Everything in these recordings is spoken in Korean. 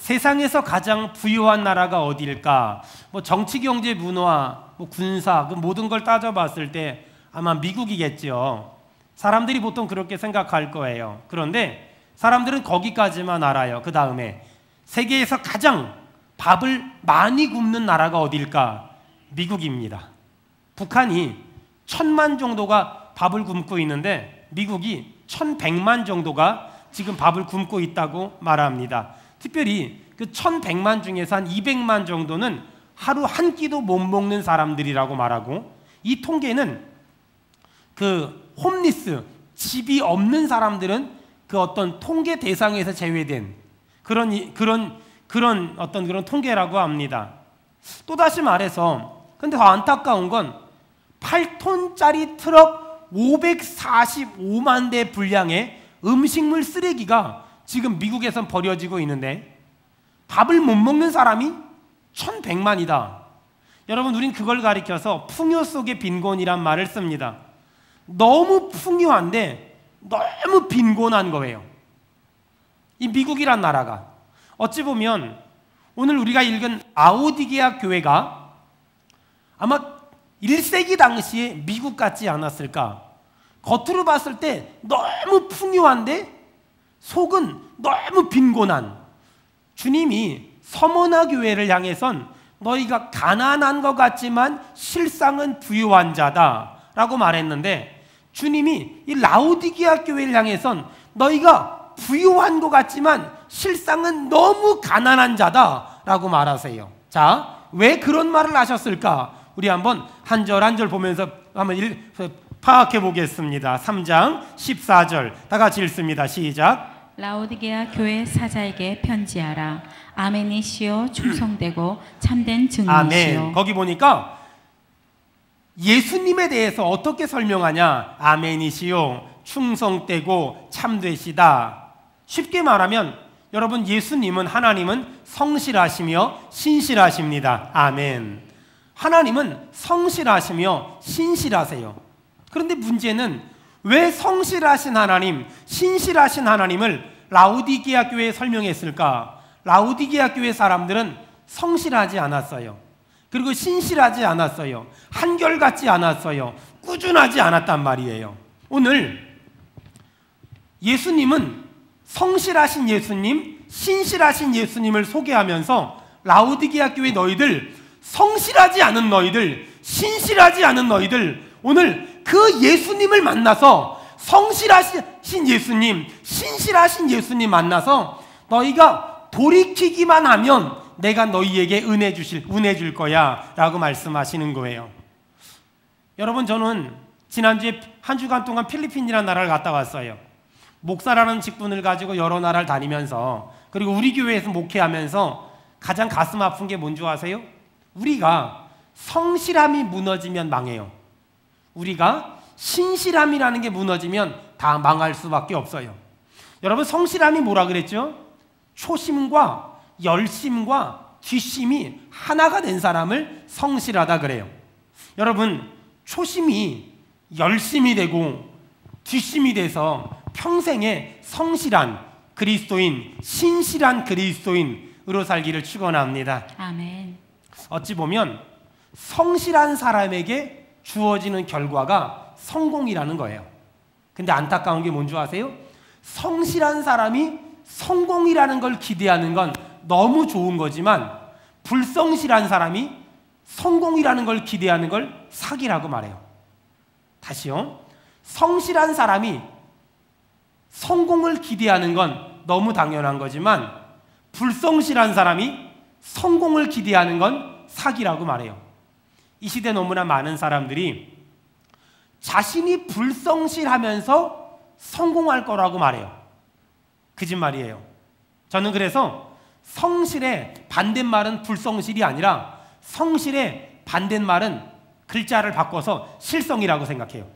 세상에서 가장 부유한 나라가 어디일까? 뭐 정치, 경제, 문화, 뭐 군사, 그 모든 걸 따져봤을 때 아마 미국이겠죠. 사람들이 보통 그렇게 생각할 거예요. 그런데 사람들은 거기까지만 알아요. 그 다음에 세계에서 가장 밥을 많이 굶는 나라가 어디일까? 미국입니다. 북한이 1000만 정도가 밥을 굶고 있는데 미국이 1100만 정도가 지금 밥을 굶고 있다고 말합니다. 특별히 그 1100만 중에서 한 200만 정도는 하루 한 끼도 못 먹는 사람들이라고 말하고, 이 통계는 그 홈리스, 집이 없는 사람들은 그 어떤 통계 대상에서 제외된 그런 통계라고 합니다. 또다시 말해서, 근데 더 안타까운 건 8톤짜리 트럭 545만 대 분량의 음식물 쓰레기가 지금 미국에선 버려지고 있는데 밥을 못 먹는 사람이 1100만이다. 여러분, 우린 그걸 가리켜서 풍요 속의 빈곤이란 말을 씁니다. 너무 풍요한데 너무 빈곤한 거예요. 이 미국이란 나라가 어찌 보면 오늘 우리가 읽은 라오디게아 교회가 아마 1세기 당시에 미국 같지 않았을까? 겉으로 봤을 때 너무 풍요한데 속은 너무 빈곤한, 주님이 서머나 교회를 향해선 너희가 가난한 것 같지만 실상은 부유한 자다 라고 말했는데, 주님이 이 라오디게아 교회를 향해선 너희가 부유한 것 같지만 실상은 너무 가난한 자다 라고 말하세요. 자, 왜 그런 말을 하셨을까? 우리 한번 한 절 한 절 보면서 한번 파악해 보겠습니다. 3장 14절 다 같이 읽습니다. 시작. 라오디게아 교회 사자에게 편지하라. 아멘이시오, 충성되고 참된 증인이시오. 아멘. 거기 보니까 예수님에 대해서 어떻게 설명하냐? 아멘이시오, 충성되고 참되시다. 쉽게 말하면 여러분, 예수님은, 하나님은 성실하시며 신실하십니다. 아멘. 하나님은 성실하시며 신실하세요. 그런데 문제는 왜 성실하신 하나님, 신실하신 하나님을 라오디게아 교회에 설명했을까? 라오디게아 교회 사람들은 성실하지 않았어요. 그리고 신실하지 않았어요. 한결같지 않았어요. 꾸준하지 않았단 말이에요. 오늘 예수님은 성실하신 예수님, 신실하신 예수님을 소개하면서 라오디게아 교회 너희들, 성실하지 않은 너희들, 신실하지 않은 너희들, 오늘 그 예수님을 만나서, 성실하신 예수님, 신실하신 예수님 만나서 너희가 돌이키기만 하면 내가 너희에게 은혜 줄 거야 라고 말씀하시는 거예요. 여러분, 저는 지난주에 한 주간 동안 필리핀이라는 나라를 갔다 왔어요. 목사라는 직분을 가지고 여러 나라를 다니면서, 그리고 우리 교회에서 목회하면서 가장 가슴 아픈 게 뭔지 아세요? 우리가 성실함이 무너지면 망해요. 우리가 신실함이라는 게 무너지면 다 망할 수밖에 없어요. 여러분, 성실함이 뭐라 그랬죠? 초심과 열심과 뒷심이 하나가 된 사람을 성실하다 그래요. 여러분, 초심이 열심이 되고 뒷심이 돼서 평생에 성실한 그리스도인, 신실한 그리스도인으로 살기를 축원합니다. 아멘. 어찌 보면 성실한 사람에게 주어지는 결과가 성공이라는 거예요. 근데 안타까운 게 뭔지 아세요? 성실한 사람이 성공이라는 걸 기대하는 건 너무 좋은 거지만, 불성실한 사람이 성공이라는 걸 기대하는 걸 사기라고 말해요. 다시요. 성실한 사람이 성공을 기대하는 건 너무 당연한 거지만, 불성실한 사람이 성공을 기대하는 건 사기라고 말해요. 이 시대 너무나 많은 사람들이 자신이 불성실하면서 성공할 거라고 말해요. 거짓말이에요. 저는 그래서 성실의 반대말은 불성실이 아니라, 성실의 반대말은 글자를 바꿔서 실성이라고 생각해요.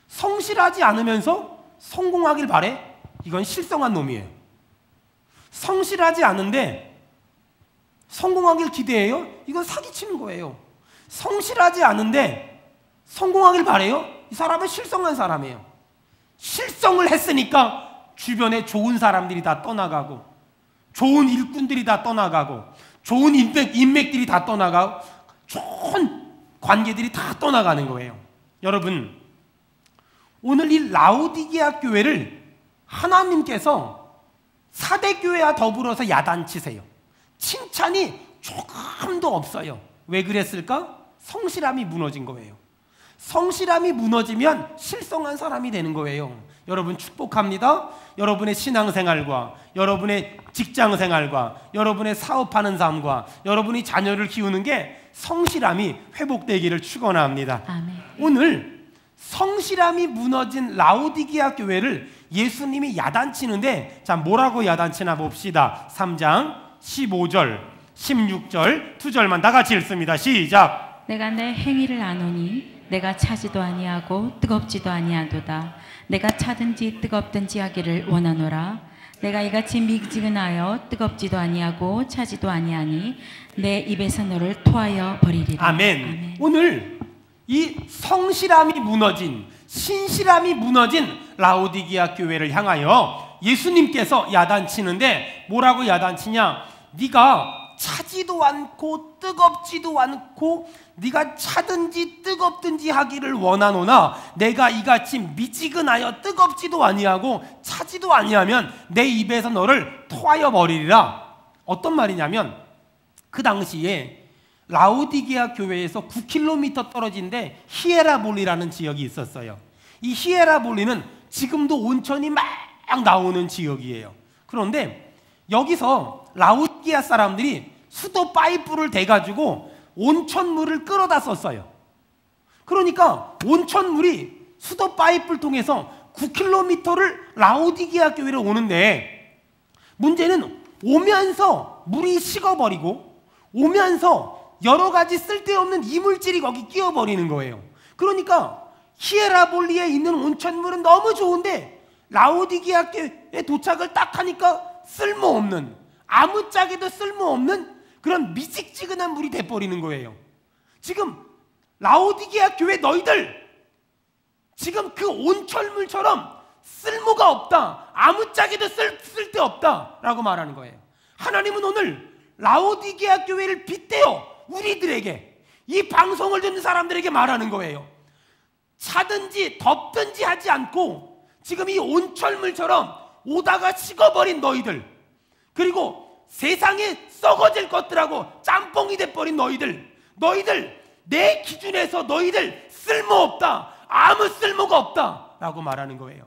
성실하지 않으면서 성공하길 바래? 이건 실성한 놈이에요. 성실하지 않은데 성공하길 기대해요? 이건 사기치는 거예요. 성실하지 않은데 성공하길 바래요? 이 사람은 실성한 사람이에요. 실성을 했으니까 주변에 좋은 사람들이 다 떠나가고, 좋은 일꾼들이 다 떠나가고 좋은 인맥들이 다 떠나가고 좋은 관계들이 다 떠나가는 거예요. 여러분, 오늘 이 라오디게아 교회를 하나님께서 4대 교회와 더불어서 야단치세요. 칭찬이 조금도 없어요. 왜 그랬을까? 성실함이 무너진 거예요. 성실함이 무너지면 실성한 사람이 되는 거예요. 여러분 축복합니다. 여러분의 신앙생활과 여러분의 직장생활과 여러분의 사업하는 삶과 여러분이 자녀를 키우는 게 성실함이 회복되기를 축원합니다. 아멘. 오늘 성실함이 무너진 라오디게아 교회를 예수님이 야단치는데, 자, 뭐라고 야단치나 봅시다. 3장 15절 16절 2절만 다 같이 읽습니다. 시작. 내가 내 행위를 아노니 내가 차지도 아니하고 뜨겁지도 아니하도다. 내가 차든지 뜨겁든지 하기를 원하노라. 내가 이같이 미지근하여 뜨겁지도 아니하고 차지도 아니하니 내 입에서 너를 토하여 버리리라. 아멘. 아멘. 오늘 이 성실함이 무너진, 신실함이 무너진 라오디게아 교회를 향하여 예수님께서 야단치는데, 뭐라고 야단치냐? 네가 차지도 않고 뜨겁지도 않고 네가 차든지 뜨겁든지 하기를 원하노나 내가 이같이 미지근하여 뜨겁지도 아니하고 차지도 아니하면 내 입에서 너를 토하여 버리리라. 어떤 말이냐면, 그 당시에 라오디게아 교회에서 9km 떨어진 데 히에라볼리라는 지역이 있었어요. 이 히에라볼리는 지금도 온천이 막 나오는 지역이에요. 그런데 여기서 라오디게아 사람들이 수도 파이프를 대가지고 온천물을 끌어다 썼어요. 그러니까 온천물이 수도 파이프를 통해서 9km를 라오디게아 교회로 오는데, 문제는 오면서 물이 식어버리고 오면서 여러 가지 쓸데없는 이물질이 거기 끼어버리는 거예요. 그러니까 히에라볼리에 있는 온천물은 너무 좋은데 라오디게아 교회에 도착을 딱 하니까 쓸모없는, 아무짝에도 쓸모없는 그런 미직지근한 물이 돼버리는 거예요. 지금 라오디게아 교회 너희들 지금 그 온천물처럼 쓸모가 없다, 아무짝에도 쓸데없다 라고 말하는 거예요. 하나님은 오늘 라오디게아 교회를 빗대어 우리들에게, 이 방송을 듣는 사람들에게 말하는 거예요. 차든지 덥든지 하지 않고 지금 이 온천물처럼 오다가 식어버린 너희들, 그리고 세상에 썩어질 것들하고 짬뽕이 돼버린 너희들 내 기준에서 너희들 쓸모없다, 아무 쓸모가 없다 라고 말하는 거예요.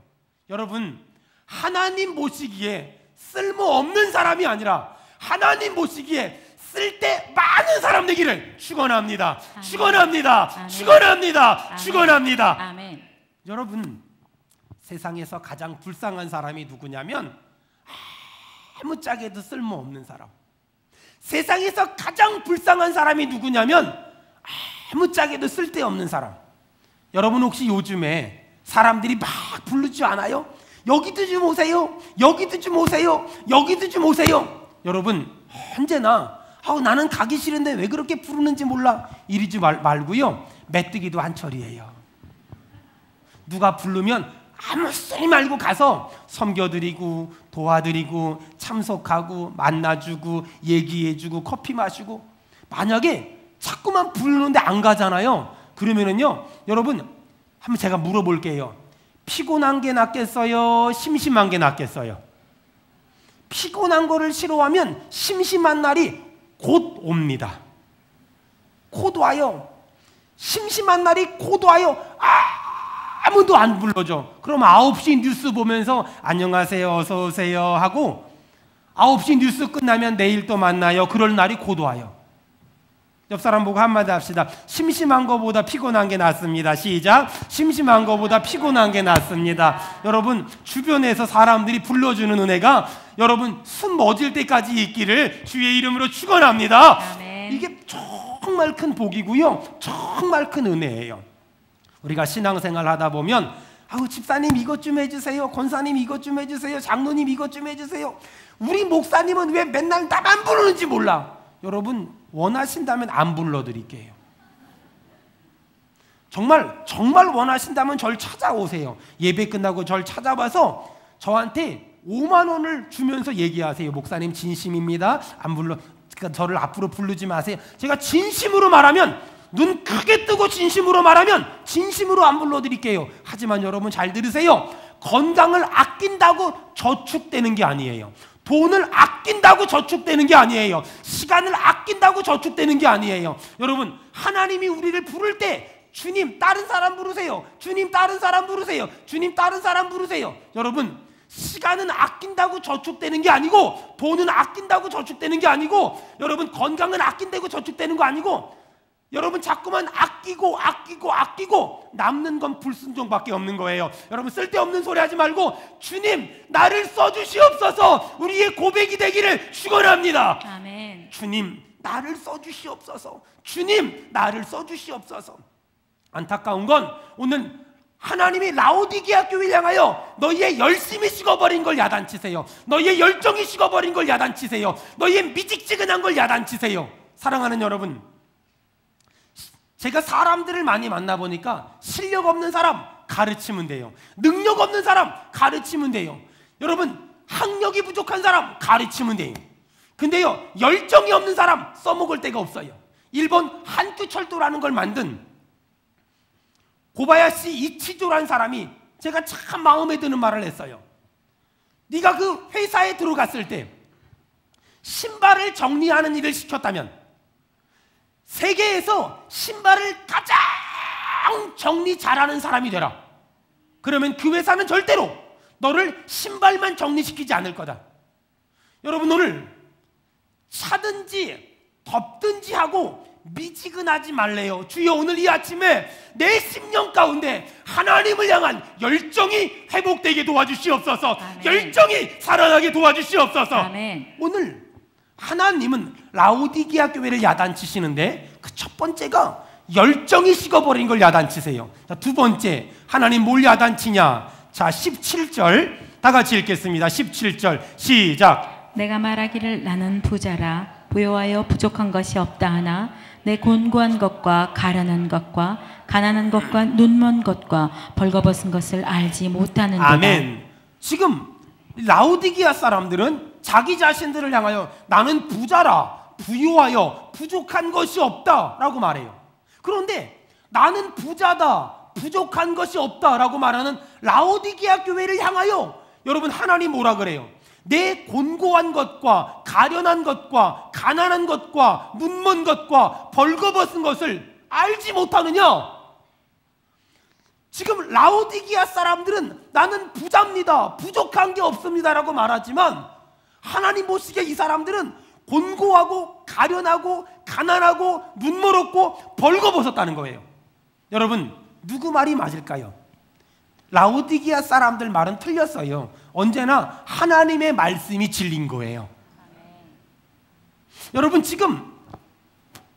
여러분, 하나님 보시기에 쓸모없는 사람이 아니라 하나님 보시기에 쓸데 많은 사람 되기를 축원합니다. 축원합니다. 축원합니다. 축원합니다. 아멘. 여러분, 세상에서 가장 불쌍한 사람이 누구냐면 아무짝에도 쓸모없는 사람. 세상에서 가장 불쌍한 사람이 누구냐면 아무짝에도 쓸데없는 사람. 여러분, 혹시 요즘에 사람들이 막 부르지 않아요? 여기도 좀 오세요, 여기도 좀 오세요, 여기도 좀 오세요. 여러분, 언제나 나는 가기 싫은데 왜 그렇게 부르는지 몰라 이러지 말고요, 메뚜기도 한철이에요. 누가 부르면 아무 소리 말고 가서 섬겨드리고 도와드리고 참석하고 만나주고 얘기해주고 커피 마시고. 만약에 자꾸만 부르는데 안 가잖아요. 그러면은요, 여러분, 한번 제가 물어볼게요. 피곤한 게 낫겠어요, 심심한 게 낫겠어요? 피곤한 거를 싫어하면 심심한 날이 곧 옵니다. 곧 와요. 심심한 날이 곧 와요. 아무도 안 불러줘. 그럼 9시 뉴스 보면서 안녕하세요, 어서 오세요 하고 9시 뉴스 끝나면 내일 또 만나요. 그럴 날이 곧 와요. 옆 사람 보고 한마디 합시다. 심심한 거보다 피곤한 게 낫습니다. 시작. 심심한 거보다 피곤한 게 낫습니다. 여러분, 주변에서 사람들이 불러주는 은혜가 여러분 숨 멎을 때까지 있기를 주의 이름으로 축원합니다. 아멘. 이게 정말 큰 복이고요, 정말 큰 은혜예요. 우리가 신앙생활 하다 보면 집사님 이것 좀 해주세요, 권사님 이것 좀 해주세요, 장로님 이것 좀 해주세요. 우리 목사님은 왜 맨날 나만 부르는지 몰라. 여러분, 원하신다면 안 불러드릴게요. 정말 원하신다면 절 찾아오세요. 예배 끝나고 절 찾아와서 저한테 5만 원을 주면서 얘기하세요. 목사님 진심입니다. 안 불러 저를 앞으로 부르지 마세요. 제가 진심으로 말하면, 눈 크게 뜨고 진심으로 말하면 진심으로 안 불러드릴게요. 하지만 여러분 잘 들으세요. 건강을 아낀다고 저축되는 게 아니에요. 돈을 아낀다고 저축되는 게 아니에요. 시간을 아낀다고 저축되는 게 아니에요. 여러분, 하나님이 우리를 부를 때 주님 다른 사람 부르세요. 주님 다른 사람 부르세요. 주님 다른 사람 부르세요. 여러분, 시간은 아낀다고 저축되는 게 아니고, 돈은 아낀다고 저축되는 게 아니고, 여러분 건강은 아낀다고 저축되는 거 아니고, 여러분 자꾸만 아끼고 남는 건 불순종밖에 없는 거예요. 여러분 쓸데없는 소리 하지 말고 주님 나를 써주시옵소서, 우리의 고백이 되기를 축원합니다. 아멘. 주님 나를 써주시옵소서. 주님 나를 써주시옵소서. 안타까운 건 오늘 하나님이 라오디게아 교회를 향하여 너희의 열심이 식어버린 걸 야단치세요. 너희의 열정이 식어버린 걸 야단치세요. 너희의 미직지근한 걸 야단치세요. 사랑하는 여러분, 제가 사람들을 많이 만나보니까 실력 없는 사람 가르치면 돼요. 능력 없는 사람 가르치면 돼요. 여러분 학력이 부족한 사람 가르치면 돼요. 근데요 열정이 없는 사람 써먹을 데가 없어요. 일본 한큐철도라는 걸 만든 고바야시 이치조라는 사람이 제가 참 마음에 드는 말을 했어요. 네가 그 회사에 들어갔을 때 신발을 정리하는 일을 시켰다면 세계에서 신발을 가장 정리 잘하는 사람이 되라. 그러면 그 회사는 절대로 너를 신발만 정리시키지 않을 거다. 여러분 오늘 차든지 덥든지 하고 미지근하지 말래요. 주여 오늘 이 아침에 내 심령 가운데 하나님을 향한 열정이 회복되게 도와주시옵소서. 아멘. 열정이 살아나게 도와주시옵소서. 아멘. 오늘 하나님은 라오디게아 교회를 야단치시는데 그 첫 번째가 열정이 식어버린 걸 야단치세요. 자, 두 번째 하나님 뭘 야단치냐. 자 17절 다 같이 읽겠습니다. 17절 시작. 내가 말하기를 나는 부자라 부요하여 부족한 것이 없다 하나 내 곤고한 것과 가련한 것과 가난한 것과 눈먼 것과 벌거벗은 것을 알지 못하는도다. 아멘. 지금 라오디게아 사람들은 자기 자신들을 향하여 나는 부자라 부요하여 부족한 것이 없다 라고 말해요. 그런데 나는 부자다 부족한 것이 없다 라고 말하는 라오디게아 교회를 향하여 여러분 하나님 뭐라 그래요? 내 곤고한 것과 가련한 것과 가난한 것과 눈먼 것과 벌거벗은 것을 알지 못하느냐? 지금 라오디게아 사람들은 나는 부자입니다, 부족한 게 없습니다 라고 말하지만 하나님 보시기에 이 사람들은 곤고하고 가련하고 가난하고 눈멀었고 벌거벗었다는 거예요. 여러분 누구 말이 맞을까요? 라오디게아 사람들 말은 틀렸어요. 언제나 하나님의 말씀이 진리인 거예요. 여러분 지금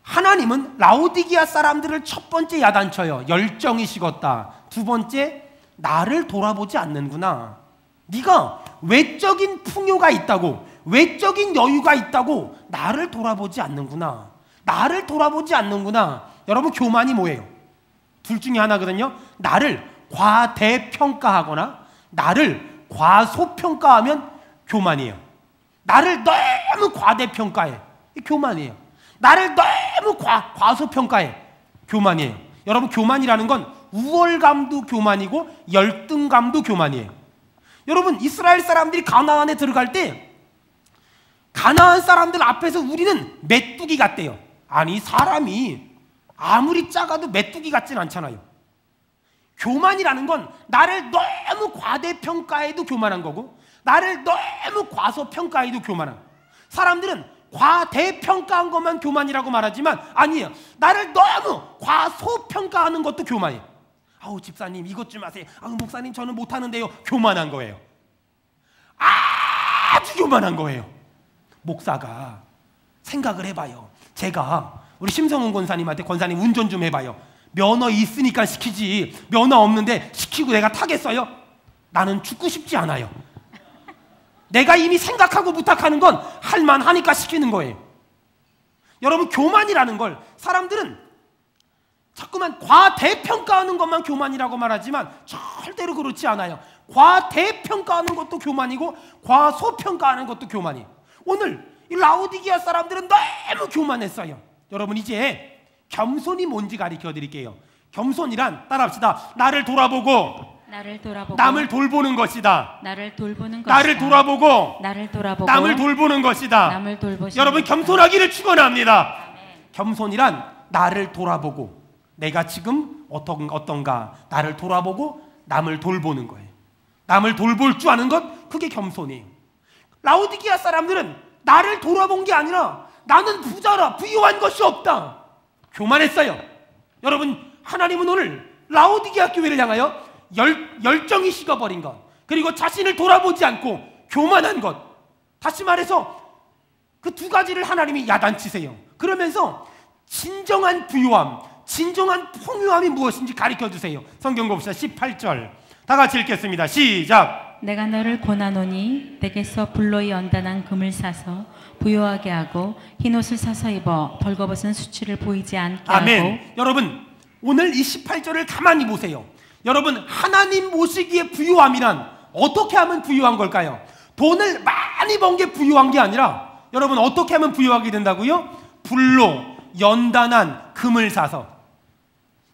하나님은 라오디게아 사람들을 첫 번째 야단쳐요. 열정이 식었다. 두 번째 나를 돌아보지 않는구나. 네가 외적인 풍요가 있다고 외적인 여유가 있다고 나를 돌아보지 않는구나. 나를 돌아보지 않는구나. 여러분 교만이 뭐예요? 둘 중에 하나거든요. 나를 과대평가하거나 나를 과소평가하면 교만이에요. 나를 너무 과대평가해. 교만이에요. 나를 너무 과소평가해. 교만이에요. 여러분 교만이라는 건 우월감도 교만이고 열등감도 교만이에요. 여러분 이스라엘 사람들이 가나안에 들어갈 때 가나안 사람들 앞에서 우리는 메뚜기 같대요. 아니 사람이 아무리 작아도 메뚜기 같진 않잖아요. 교만이라는 건 나를 너무 과대평가해도 교만한 거고 나를 너무 과소평가해도 교만한. 사람들은 과대평가한 것만 교만이라고 말하지만 아니에요. 나를 너무 과소평가하는 것도 교만이에요. 아우 집사님 이것 좀 하세요. 아우 목사님 저는 못하는데요. 교만한 거예요. 아주 교만한 거예요. 목사가 생각을 해봐요. 제가 우리 심성훈 권사님한테 권사님 운전 좀 해봐요. 면허 있으니까 시키지 면허 없는데 시키고 내가 타겠어요? 나는 죽고 싶지 않아요. 내가 이미 생각하고 부탁하는 건 할만하니까 시키는 거예요. 여러분 교만이라는 걸 사람들은 자꾸만 과대평가하는 것만 교만이라고 말하지만 절대로 그렇지 않아요. 과대평가하는 것도 교만이고 과소평가하는 것도 교만이에요. 오늘 이 라오디게아 사람들은 너무 교만했어요. 여러분 이제 겸손이 뭔지 가르쳐 드릴게요. 겸손이란 따라합시다. 나를 돌아보고 남을 돌보는 것이다. 나를 돌보는 것이다. 나를 돌아보고 남을 돌보는 것이다. 여러분 겸손하기를 축원합니다. 겸손이란 나를 돌아보고 내가 지금 어떤가 나를 돌아보고 남을 돌보는 거예요. 남을 돌볼 줄 아는 것, 그게 겸손이에요. 라오디게아 사람들은 나를 돌아본 게 아니라 나는 부자라 부유한 것이 없다, 교만했어요. 여러분 하나님은 오늘 라오디게아 교회를 향하여 열정이 식어버린 것, 그리고 자신을 돌아보지 않고 교만한 것, 다시 말해서 그 두 가지를 하나님이 야단치세요. 그러면서 진정한 부유함, 진정한 풍요함이 무엇인지 가르쳐 주세요. 성경 봅시다. 18절 다 같이 읽겠습니다. 시작. 내가 너를 권하노니 내게서 불로 연단한 금을 사서 부유하게 하고 흰옷을 사서 입어 벌거벗은 수치를 보이지 않게 아멘. 하고. 여러분 오늘 이 18절을 가만히 보세요. 여러분 하나님 모시기에 부유함이란 어떻게 하면 부유한 걸까요? 돈을 많이 번 게 부유한 게 아니라 여러분 어떻게 하면 부유하게 된다고요? 불로 연단한 금을 사서.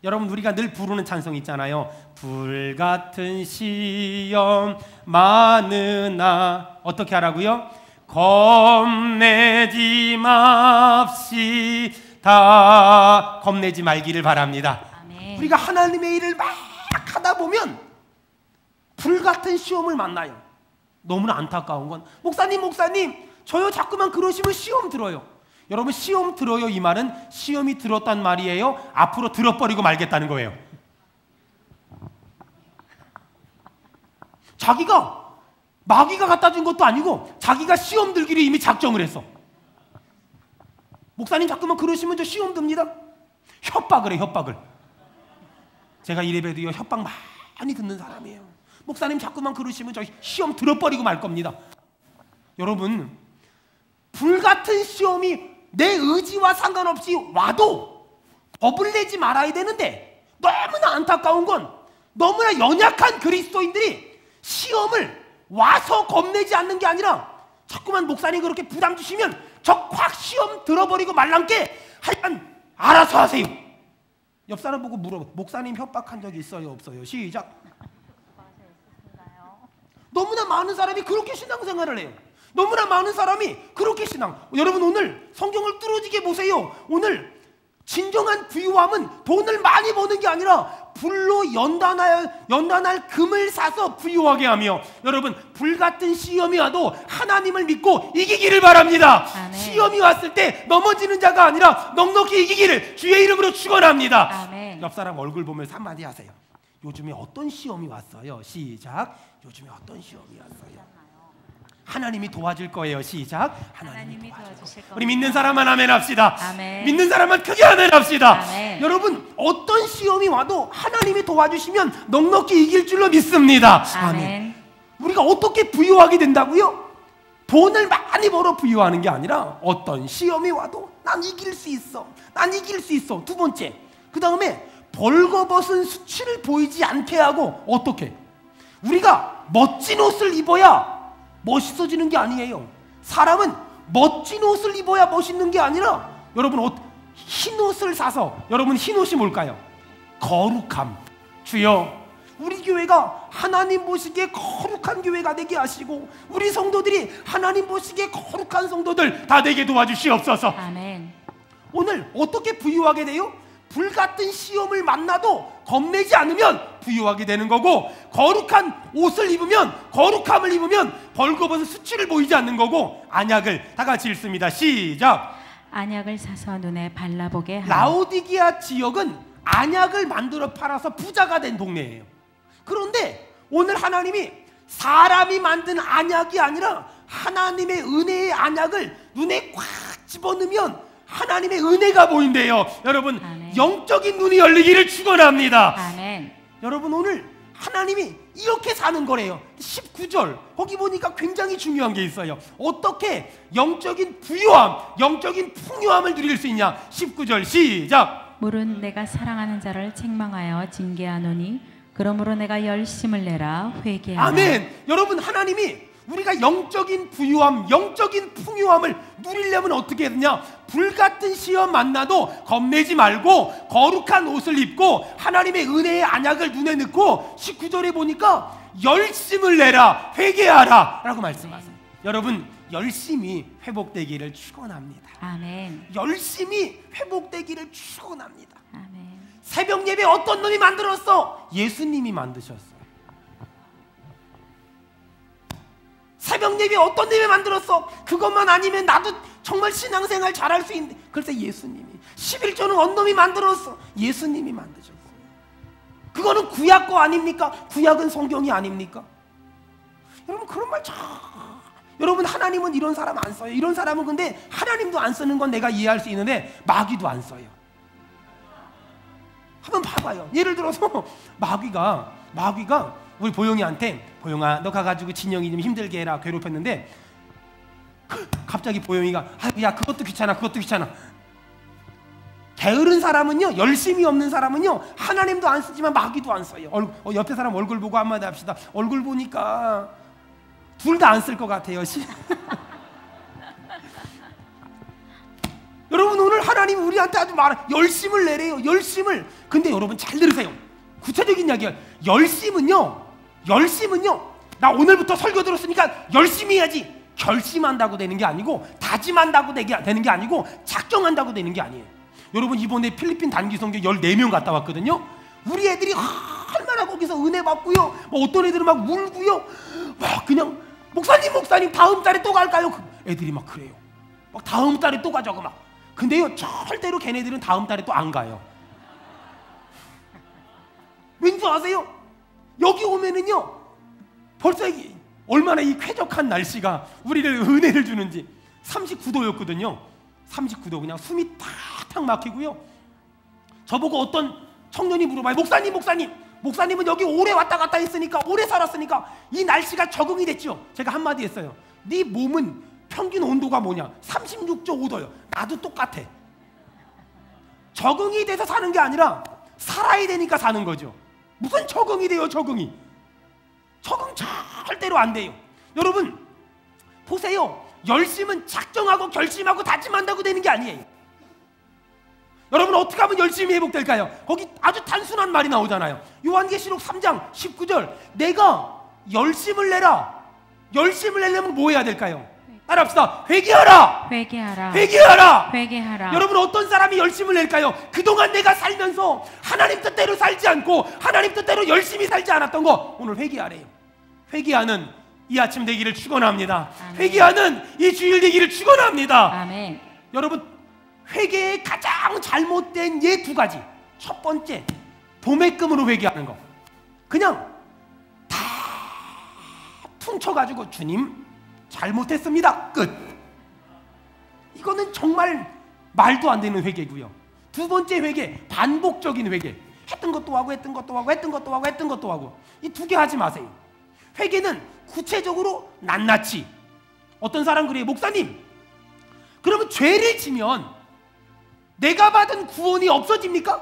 여러분 우리가 늘 부르는 찬송 있잖아요. 불같은 시험 많으나 어떻게 하라고요? 겁내지 맙시다. 겁내지 말기를 바랍니다. 아멘. 우리가 하나님의 일을 막 하다 보면 불같은 시험을 만나요. 너무나 안타까운 건 목사님 저요 자꾸만 그러시면 시험 들어요. 여러분 시험 들어요 이 말은 시험이 들었단 말이에요? 앞으로 들어버리고 말겠다는 거예요. 자기가 마귀가 갖다 준 것도 아니고 자기가 시험 들기를 이미 작정을 했어. 목사님 자꾸만 그러시면 저 시험 듭니다. 협박을 해, 협박을. 제가 이래봬도요 협박 많이 듣는 사람이에요. 목사님 자꾸만 그러시면 저 시험 들어버리고 말 겁니다. 여러분 불같은 시험이 내 의지와 상관없이 와도 겁을 내지 말아야 되는데 너무나 안타까운 건 너무나 연약한 그리스도인들이 시험을 와서 겁내지 않는 게 아니라 자꾸만 목사님 그렇게 부담 주시면 저 확 시험 들어버리고 말랑게 하여간 알아서 하세요. 옆 사람 보고 물어봐. 목사님 협박한 적 있어요 없어요? 시작. 너무나 많은 사람이 그렇게 신앙생활을 해요. 너무나 많은 사람이 그렇게 여러분 오늘 성경을 뚫어지게 보세요. 오늘 진정한 부유함은 돈을 많이 버는 게 아니라 불로 연단할 금을 사서 부유하게 하며, 여러분 불같은 시험이 와도 하나님을 믿고 이기기를 바랍니다. 아멘. 시험이 왔을 때 넘어지는 자가 아니라 넉넉히 이기기를 주의 이름으로 축원합니다. 아멘. 옆 사람 얼굴 보면서 한마디 하세요. 요즘에 어떤 시험이 왔어요? 시작. 요즘에 어떤 시험이 왔어요? 하나님이 도와줄 거예요. 시작. 하나님이 도와주실 거예요. 우리 믿는 사람만 아멘 합시다. 아멘. 믿는 사람만 크게 아멘 합시다. 아멘. 여러분 어떤 시험이 와도 하나님이 도와주시면 넉넉히 이길 줄로 믿습니다. 아멘. 아멘. 우리가 어떻게 부유하게 된다고요? 돈을 많이 벌어 부유하는 게 아니라 어떤 시험이 와도 난 이길 수 있어. 난 이길 수 있어. 두 번째, 그 다음에 벌거벗은 수치를 보이지 않게 하고, 어떻게? 우리가 멋진 옷을 입어야 멋있어지는 게 아니에요. 사람은 멋진 옷을 입어야 멋있는 게 아니라, 여러분 흰 옷을 사서, 여러분 흰 옷이 뭘까요? 거룩함. 주여 우리 교회가 하나님 보시기에 거룩한 교회가 되게 하시고, 우리 성도들이 하나님 보시기에 거룩한 성도들 다 되게 도와주시옵소서. 아멘. 오늘 어떻게 부유하게 돼요? 불같은 시험을 만나도 겁내지 않으면 부유하게 되는 거고, 거룩한 옷을 입으면, 거룩함을 입으면 벌거벗은 수치를 보이지 않는 거고, 안약을 다 같이 읽습니다. 시작. 안약을 사서 눈에 발라보게 하라. 라오디게아 지역은 안약을 만들어 팔아서 부자가 된 동네예요. 그런데 오늘 하나님이 사람이 만든 안약이 아니라 하나님의 은혜의 안약을 눈에 꽉 집어넣으면 하나님의 은혜가 보인대요. 여러분 아멘. 영적인 눈이 열리기를 축원합니다. 아멘. 여러분 오늘 하나님이 이렇게 사는 거래요. 19절 거기 보니까 굉장히 중요한 게 있어요. 어떻게 영적인 부유함, 영적인 풍요함을 누릴 수 있냐. 19절 시작. 물은 내가 사랑하는 자를 책망하여 징계하노니 그러므로 내가 열심을 내라 회개하라. 아멘. 여러분, 하나님이 우리가 영적인 부유함, 영적인 풍요함을 누리려면 어떻게 해야 되냐? 불같은 시험 만나도 겁내지 말고 거룩한 옷을 입고 하나님의 은혜의 안약을 눈에 넣고 19절에 보니까 열심을 내라 회개하라 라고 말씀하세요. 여러분, 열심히 회복되기를 축원합니다. 아멘. 열심히 회복되기를 축원합니다. 아멘. 새벽 예배 어떤 놈이 만들었어? 예수님이 만드셨어요. 새벽 예배 어떤 놈이 만들었어? 그것만 아니면 나도 정말 신앙생활 잘할 수 있는데, 글쎄 예수님이. 11조는 어떤 놈이 만들었어? 예수님이 만드셨어요. 그거는 구약 거 아닙니까? 구약은 성경이 아닙니까? 여러분, 그런 말 참. 여러분, 하나님은 이런 사람 안 써요. 이런 사람은 근데 하나님도 안 쓰는 건 내가 이해할 수 있는데 마귀도 안 써요. 한번 봐봐요. 예를 들어서 마귀가 우리 보영이한테, 보영아 너 가가지고 진영이 좀 힘들게 해라 괴롭혔는데, 갑자기 보영이가 야 그것도 귀찮아 그것도 귀찮아. 게으른 사람은요, 열심히 없는 사람은요, 하나님도 안 쓰지만 마귀도 안 써요. 옆에 사람 얼굴 보고 한마디 합시다. 얼굴 보니까 둘 다 안 쓸 것 같아요. 여러분, 오늘 하나님 우리한테 아주 열심을 내래요. 열심을. 근데 여러분 잘 들으세요. 구체적인 이야기야. 열심은요, 나 오늘부터 설교 들었으니까 열심히 해야지 결심한다고 되는 게 아니고, 다짐한다고 되는 게 아니고, 작정한다고 되는 게 아니에요. 여러분, 이번에 필리핀 단기 선교 14명 갔다 왔거든요. 우리 애들이 얼마나 거기서 은혜 받고요, 뭐 어떤 애들은 막 울고요, 막 그냥 목사님 다음 달에 또 갈까요? 애들이 막 그래요. 막 다음 달에 또 가자고 막. 근데요, 절대로 걔네들은 다음 달에 또 안 가요. 왠지 아세요? 여기 오면은요, 벌써 얼마나 이 쾌적한 날씨가 우리를 은혜를 주는지. 39도였거든요. 39도. 그냥 숨이 탁탁 막히고요. 저보고 어떤 청년이 물어봐요. 목사님은 여기 오래 왔다 갔다 했으니까, 오래 살았으니까 이 날씨가 적응이 됐죠. 제가 한마디 했어요. 네 몸은 평균 온도가 뭐냐? 36.5도요. 나도 똑같아. 적응이 돼서 사는 게 아니라 살아야 되니까 사는 거죠. 무슨 적응이 돼요? 적응 절대로 안 돼요. 여러분 보세요. 열심은 작정하고 결심하고 다짐한다고 되는 게 아니에요. 여러분, 어떻게 하면 열심히 회복될까요? 거기 아주 단순한 말이 나오잖아요. 요한계시록 3장 19절. 내가 열심을 내라. 열심을 내려면 뭐 해야 될까요? 따라합시다. 회개하라. 여러분, 어떤 사람이 열심을 낼까요? 그동안 내가 살면서 하나님 뜻대로 살지 않고 하나님 뜻대로 열심히 살지 않았던 거 오늘 회개하래요. 회개하는 이 아침 되기를 축원합니다. 아멘. 회개하는 이 주일 되기를 축원합니다. 아멘. 여러분, 회개의 가장 잘못된 예 두 가지. 첫 번째, 도매금으로 회개하는 거. 그냥 다 퉁쳐가지고 주님 잘못했습니다. 끝. 이거는 정말 말도 안 되는 회개고요. 두 번째 회개, 반복적인 회개. 했던 것도 하고 했던 것도 하고 했던 것도 하고 했던 것도 하고. 이 두 개 하지 마세요. 회개는 구체적으로 낱낱이. 어떤 사람 그래요. 목사님, 그러면 죄를 지면 내가 받은 구원이 없어집니까?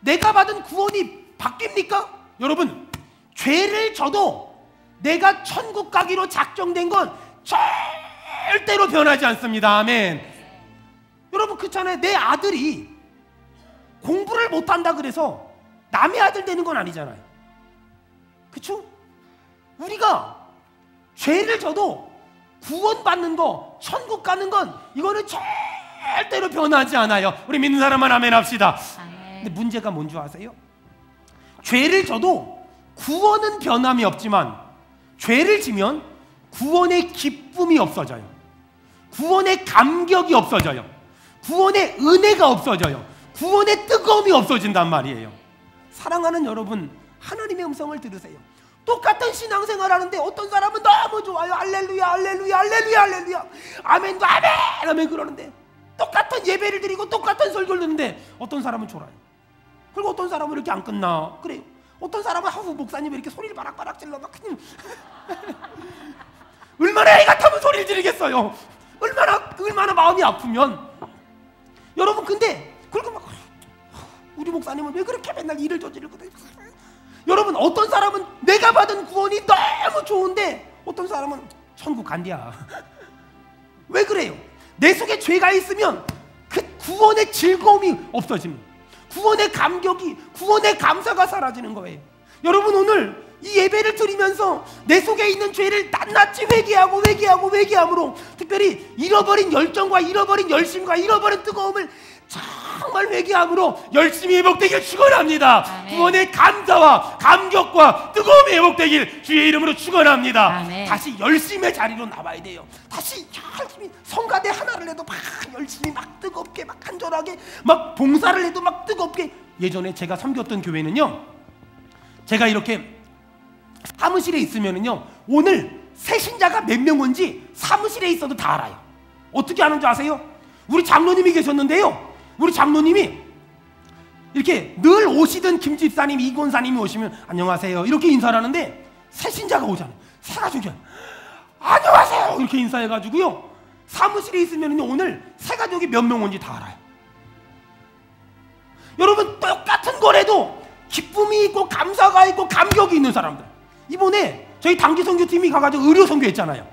내가 받은 구원이 바뀝니까? 여러분, 죄를 져도 내가 천국 가기로 작정된 건 절대로 변하지 않습니다. 아멘. 여러분, 그렇잖아요. 내 아들이 공부를 못한다 그래서 남의 아들 되는 건 아니잖아요. 그렇죠? 우리가 죄를 져도 구원받는 거, 천국 가는 건 이거는 절대로 변하지 않아요. 우리 믿는 사람만 아멘 합시다. 근데 문제가 뭔지 아세요? 죄를 져도 구원은 변함이 없지만 죄를 지면 구원의 기쁨이 없어져요. 구원의 감격이 없어져요. 구원의 은혜가 없어져요. 구원의 뜨거움이 없어진단 말이에요. 사랑하는 여러분, 하나님의 음성을 들으세요. 똑같은 신앙생활 하는데 어떤 사람은 너무 좋아요. 할렐루야 할렐루야 할렐루야 할렐루야 아멘도 아멘 그러는데, 똑같은 예배를 드리고 똑같은 설교를 듣는데 어떤 사람은 졸아요. 그리고 어떤 사람은 이렇게 안 끝나. 그래요. 어떤 사람은 목사님이 이렇게 소리를 바락바락 질러 막 얼마나 애 같으면 소리를 지르겠어요. 얼마나 마음이 아프면. 여러분, 근데 그리고 막 우리 목사님은 왜 그렇게 맨날 일을 저지르고. 여러분, 어떤 사람은 내가 받은 구원이 너무 좋은데 어떤 사람은 천국 간디야. 왜 그래요? 내 속에 죄가 있으면 그 구원의 즐거움이 없어집니다. 구원의 감격이, 구원의 감사가 사라지는 거예요. 여러분, 오늘 이 예배를 드리면서 내 속에 있는 죄를 낱낱이 회개함으로 특별히 잃어버린 열정과 잃어버린 열심과 잃어버린 뜨거움을 정말 회개함으로 열심히 회복되길 축원합니다. 아멘. 구원의 감사와 감격과 뜨거움이 회복되길 주의 이름으로 축원합니다. 아멘. 다시 열심의 자리로 나와야 돼요. 다시 열심히 성가대 하나를 해도 막 열심히 막 뜨겁게 막 간절하게 막 봉사를 해도 막 뜨겁게. 예전에 제가 섬겼던 교회는요, 제가 이렇게 사무실에 있으면은요, 오늘 새신자가 몇 명 온지 사무실에 있어도 다 알아요. 어떻게 아는 줄 아세요? 우리 장로님이 계셨는데요, 우리 장로님이 이렇게 늘 오시던 김 집사님, 이 권사님이 오시면 안녕하세요 이렇게 인사를 하는데, 새신자가 오잖아요. 새가족이 안녕하세요 이렇게 인사해가지고요, 사무실에 있으면은요, 오늘 새가족이 몇 명 온지 다 알아요. 여러분, 똑같은 거라도 기쁨이 있고 감사가 있고 감격이 있는 사람들. 이번에 저희 단기선교팀이 가가지고 의료선교했잖아요.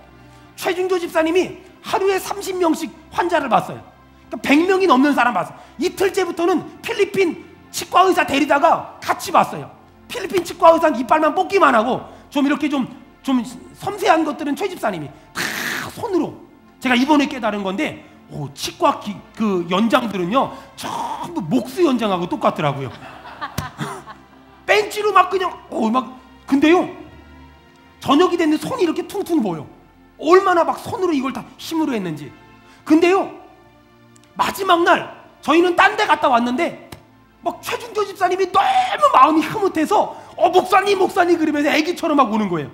최준교 집사님이 하루에 30명씩 환자를 봤어요. 그러니까 100명이 넘는 사람 봤어요. 이틀째부터는 필리핀 치과의사 데리다가 같이 봤어요. 필리핀 치과의사는 이빨만 뽑기만 하고 좀 이렇게 좀 섬세한 것들은 최 집사님이 다 손으로. 제가 이번에 깨달은 건데, 치과 그 연장들은요 전부 목수 연장하고 똑같더라고요. 벤치로 막 그냥 근데요, 저녁이 됐는데 손이 이렇게 퉁퉁 보여. 얼마나 막 손으로 이걸 다 힘으로 했는지. 근데요, 마지막 날 저희는 딴 데 갔다 왔는데 막 최준교 집사님이 너무 마음이 흐뭇해서 목사님 그러면서 애기처럼 막 오는 거예요.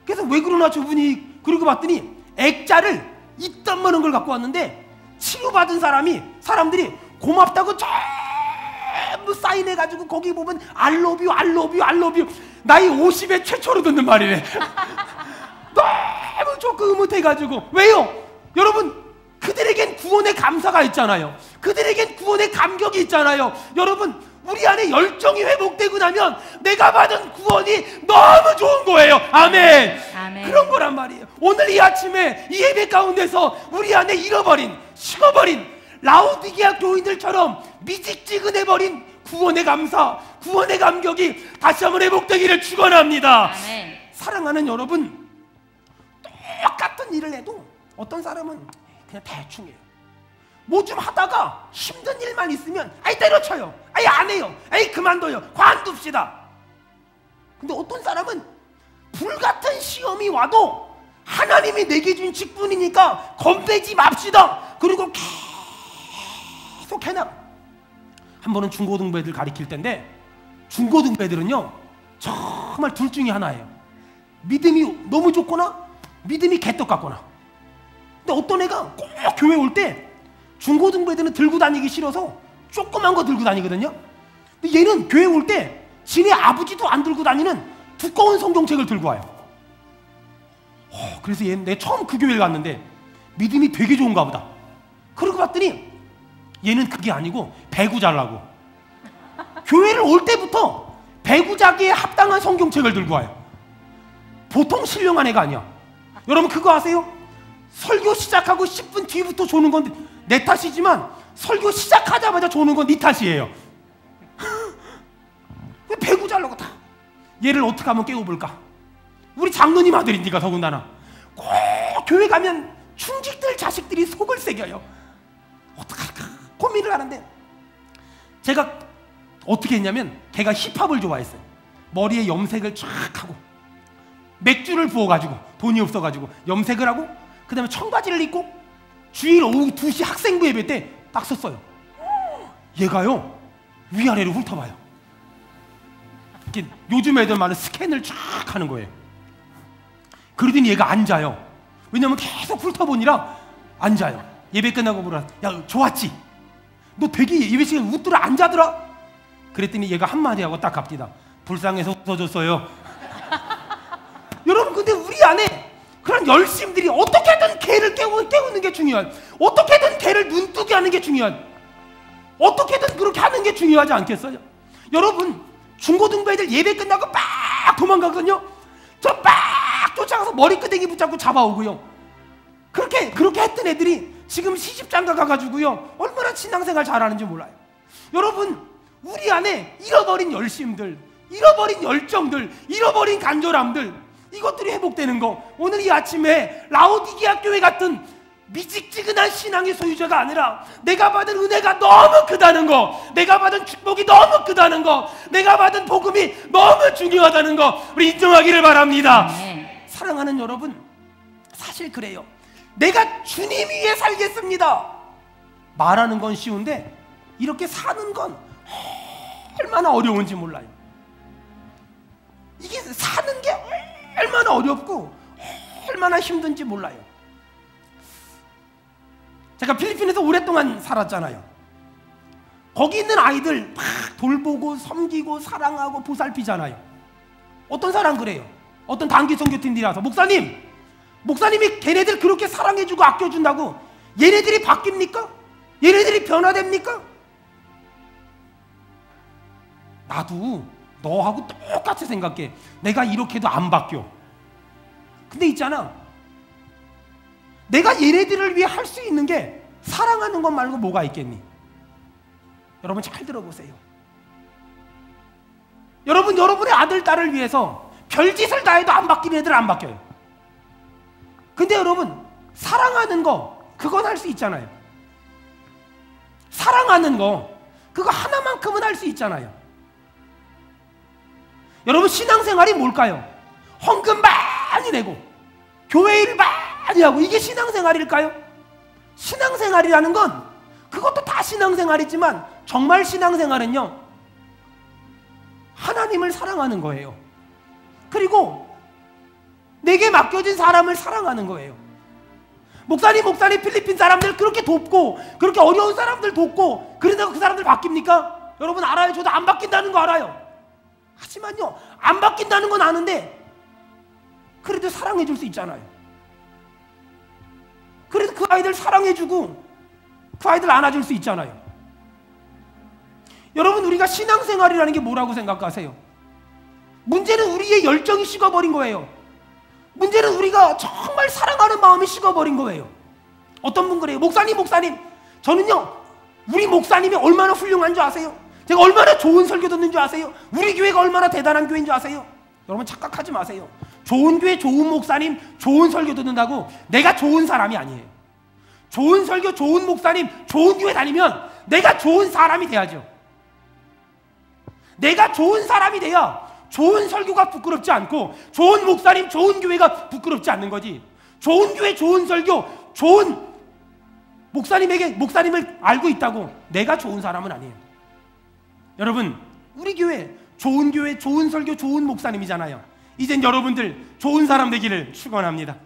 그래서 왜 그러나 저분이, 그러고 봤더니 액자를 이딴만한 걸 갖고 왔는데, 치료받은 사람들이 고맙다고 전부 사인해가지고 거기 보면 I love you 나이 50에 최초로 듣는 말이래. 너무 좋고 흐뭇해가지고. 왜요? 여러분, 그들에겐 구원의 감사가 있잖아요. 그들에겐 구원의 감격이 있잖아요. 여러분, 우리 안에 열정이 회복되고 나면 내가 받은 구원이 너무 좋은 거예요. 아멘. 아멘. 그런 거란 말이에요. 오늘 이 아침에 이 예배 가운데서 우리 안에 잃어버린, 식어버린 라오디게아 교인들처럼 미직지근해버린 구원의 감사, 구원의 감격이 다시 한번 회복되기를 축원합니다. 아멘. 사랑하는 여러분, 똑같은 일을 해도 어떤 사람은 그냥 대충 해요. 뭐 좀 하다가 힘든 일만 있으면 때려쳐요. 안 해요. 그만둬요. 관둡시다. 근데 어떤 사람은 불같은 시험이 와도 하나님이 내게 준 직분이니까 겁내지 맙시다. 그리고 계속 해나가. 한 번은 중고등부 애들 가르칠 때인데, 중고등부 애들은요 정말 둘 중에 하나예요. 믿음이 너무 좋거나 믿음이 개떡 같거나. 근데 어떤 애가 꼭 교회 올 때 중고등부 애들은 들고 다니기 싫어서 조그만 거 들고 다니거든요. 근데 얘는 교회 올 때 지네 아버지도 안 들고 다니는 두꺼운 성경책을 들고 와요. 그래서 얘는 내가 처음 그 교회를 갔는데 믿음이 되게 좋은가 보다. 그러고 봤더니 얘는 그게 아니고 배구 잘라고 교회를 올 때부터 배구자기에 합당한 성경책을 들고 와요. 보통 신령한 애가 아니야. 여러분 그거 아세요? 설교 시작하고 10분 뒤부터 조는 건 내 탓이지만 설교 시작하자마자 조는 건 네 탓이에요. 배구 잘라고 다. 얘를 어떻게 하면 깨워볼까? 우리 장로님 아들이니까 더군다나 꼭 교회 가면 충직들 자식들이 속을 새겨요. 어떡할까 고민을 하는데, 제가 어떻게 했냐면 걔가 힙합을 좋아했어요. 머리에 염색을 쫙 하고 맥주를 부어가지고, 돈이 없어가지고 염색을 하고, 그 다음에 청바지를 입고 주일 오후 2시 학생부 예배 때 딱 섰어요. 얘가요 위아래로 훑어봐요. 이렇게 요즘 애들 많은 스캔을 쫙 하는 거예요. 그러더니 얘가 앉아요. 왜냐면 계속 훑어보니라 앉아요. 예배 끝나고 보라, 야 좋았지? 너 되게 예배 시간 웃더라, 안 자더라? 그랬더니 얘가 한마디 하고 딱 갑니다. 불쌍해서 웃어줬어요. 여러분 근데 우리 안에 그런 열심들이 어떻게든 걔를 깨우는 게 중요한, 어떻게든 걔를 눈뜨게 하는 게 중요한. 어떻게든 그렇게 하는 게 중요하지 않겠어요? 여러분, 중고등부 애들 예배 끝나고 막 도망가거든요. 저 막 쫓아가서 머리끄댕이 붙잡고 잡아오고요. 그렇게 했던 애들이 지금 시집장가 가가지고요, 얼마나 신앙생활 잘하는지 몰라요. 여러분, 우리 안에 잃어버린 열심들, 잃어버린 열정들, 잃어버린 간절함들, 이것들이 회복되는 거, 오늘 이 아침에 라오디게아 교회 같은 미직지근한 신앙의 소유자가 아니라 내가 받은 은혜가 너무 크다는 거, 내가 받은 축복이 너무 크다는 거, 내가 받은 복음이 너무 중요하다는 거 우리 인정하기를 바랍니다. 사랑하는 여러분, 사실 그래요. 내가 주님 위에 살겠습니다 말하는 건 쉬운데 이렇게 사는 건 얼마나 어려운지 몰라요. 이게 사는 게 얼마나 어렵고 얼마나 힘든지 몰라요. 제가 필리핀에서 오랫동안 살았잖아요. 거기 있는 아이들 막 돌보고 섬기고 사랑하고 보살피잖아요. 어떤 사람 그래요. 어떤 단기 선교팀들이라서 목사님이 걔네들 그렇게 사랑해주고 아껴준다고 얘네들이 바뀝니까? 얘네들이 변화됩니까? 나도 너하고 똑같이 생각해. 내가 이렇게도 안 바뀌어. 근데 있잖아, 내가 얘네들을 위해 할 수 있는 게 사랑하는 것 말고 뭐가 있겠니? 여러분 잘 들어보세요. 여러분, 여러분의 아들, 딸을 위해서 별짓을 다 해도 안 바뀌는 애들 안 바뀌어요. 근데 여러분, 사랑하는 거 그건 할 수 있잖아요. 사랑하는 거 그거 하나만큼은 할 수 있잖아요. 여러분, 신앙생활이 뭘까요? 헌금 많이 내고 교회 일 많이 하고, 이게 신앙생활일까요? 신앙생활이라는 건 그것도 다 신앙생활이지만 정말 신앙생활은요, 하나님을 사랑하는 거예요. 그리고 내게 맡겨진 사람을 사랑하는 거예요. 목사님 필리핀 사람들 그렇게 돕고, 그렇게 어려운 사람들 돕고, 그런다고 그 사람들 바뀝니까? 여러분 알아요. 저도 안 바뀐다는 거 알아요. 하지만요, 안 바뀐다는 건 아는데 그래도 사랑해 줄 수 있잖아요. 그래도 그 아이들 사랑해주고 그 아이들 안아줄 수 있잖아요. 여러분, 우리가 신앙생활이라는 게 뭐라고 생각하세요? 문제는 우리의 열정이 식어버린 거예요. 문제는 우리가 정말 사랑하는 마음이 식어버린 거예요. 어떤 분 그래요. 목사님 저는요, 우리 목사님이 얼마나 훌륭한 줄 아세요? 제가 얼마나 좋은 설교 듣는 줄 아세요? 우리 교회가 얼마나 대단한 교회인 줄 아세요? 여러분 착각하지 마세요. 좋은 교회, 좋은 목사님, 좋은 설교 듣는다고 내가 좋은 사람이 아니에요. 좋은 설교, 좋은 목사님, 좋은 교회 다니면 내가 좋은 사람이 돼야죠. 내가 좋은 사람이 돼야 좋은 설교가 부끄럽지 않고, 좋은 목사님, 좋은 교회가 부끄럽지 않는 거지. 좋은 교회, 좋은 설교, 좋은 목사님을 알고 있다고 내가 좋은 사람은 아니에요. 여러분, 우리 교회 좋은 설교, 좋은 목사님이잖아요. 이젠 여러분들 좋은 사람 되기를 축원합니다.